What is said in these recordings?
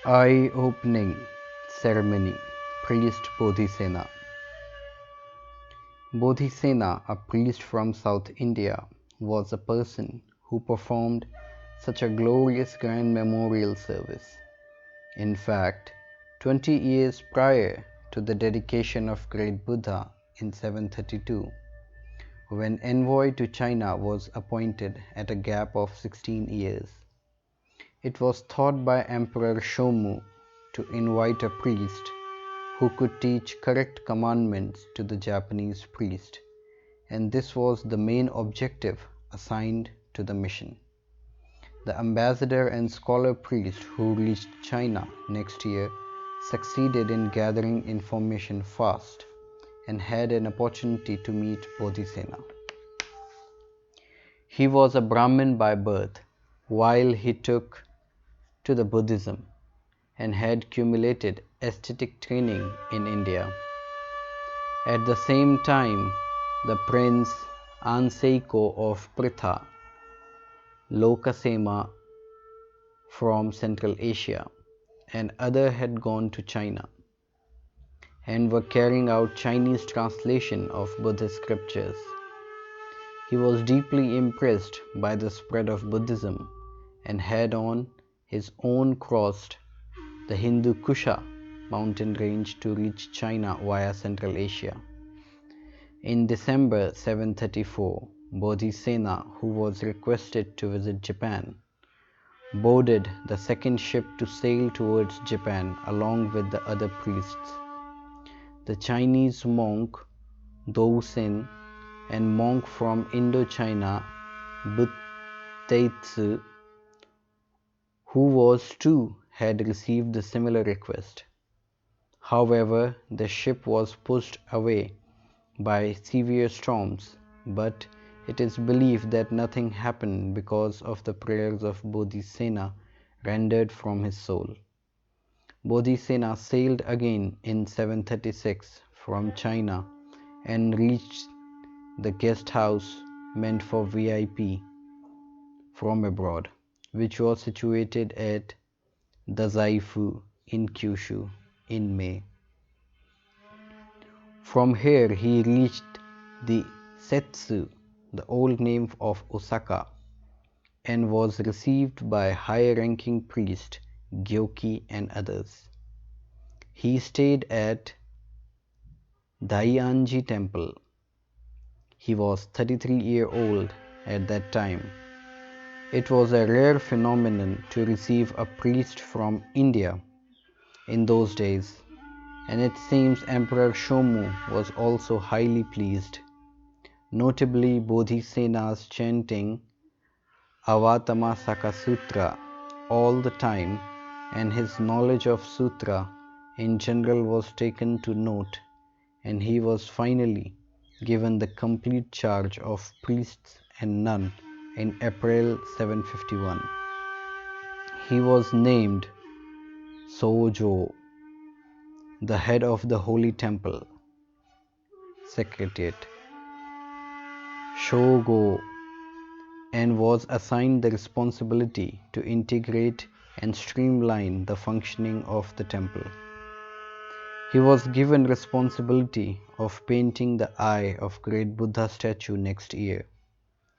Eye-opening ceremony. Priest-Bodhisena. Bodhisena, a priest from South India, was a person who performed such a glorious grand memorial service. In fact, 20 years prior to the dedication of great Buddha in 732, when envoy to China was appointed at a gap of 16 years, it was thought by Emperor Shomu to invite a priest who could teach correct commandments to the Japanese priest, and this was the main objective assigned to the mission. The ambassador and scholar priest who reached China next year succeeded in gathering information fast and had an opportunity to meet Bodhisena. He was a Brahmin by birth, while he took to the Buddhism and had accumulated ascetic training in India. At the same time, the prince Anseiko of Pritha, Lokasema from Central Asia, and others had gone to China and were carrying out Chinese translation of Buddhist scriptures. He was deeply impressed by the spread of Buddhism and had on his own crossed the Hindu Kusha mountain range to reach China via Central Asia. In December 734, Bodhisena, who was requested to visit Japan, boarded the second ship to sail towards Japan along with the other priests. The Chinese monk Dousen and monk from Indochina Buttaitsu, who was too, had received a similar request. However, the ship was pushed away by severe storms, but it is believed that nothing happened because of the prayers of Bodhisena rendered from his soul. Bodhisena sailed again in 736 from China and reached the guest house meant for VIP from abroad, which was situated at Dazaifu in Kyushu in May. From here he reached the Setsu, the old name of Osaka, and was received by high-ranking priest Gyoki and others. He stayed at Daianji temple. He was 33 years old at that time. It was a rare phenomenon to receive a priest from India in those days, and it seems Emperor Shomu was also highly pleased. Notably, Bodhisena's chanting Avatama Saka Sutra all the time and his knowledge of Sutra in general was taken to note, and he was finally given the complete charge of priests and nuns in April 751. He was named Sojo, the head of the Holy Temple Secretariat, Shogo, and was assigned the responsibility to integrate and streamline the functioning of the temple. He was given responsibility of painting the eye of great Buddha statue next year.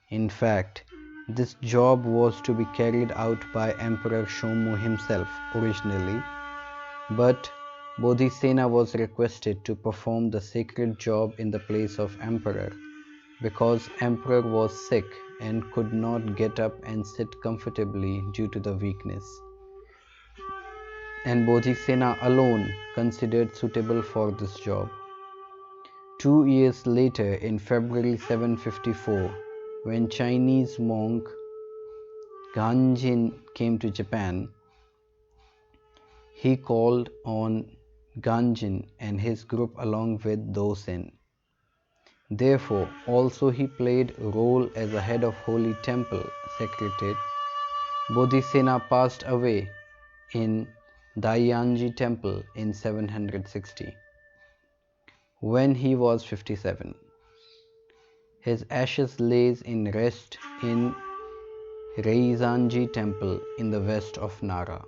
In fact, this job was to be carried out by Emperor Shomu himself originally, but Bodhisena was requested to perform the sacred job in the place of Emperor because Emperor was sick and could not get up and sit comfortably due to the weakness, and Bodhisena alone considered suitable for this job. 2 years later, in February 754, when Chinese monk Ganjin came to Japan, he called on Ganjin and his group along with Dosen. Therefore, also he played a role as a head of Holy Temple Secretariat. Bodhisena passed away in Daianji Temple in 760 when he was 57. His ashes lays in rest in Reizanji Temple in the west of Nara.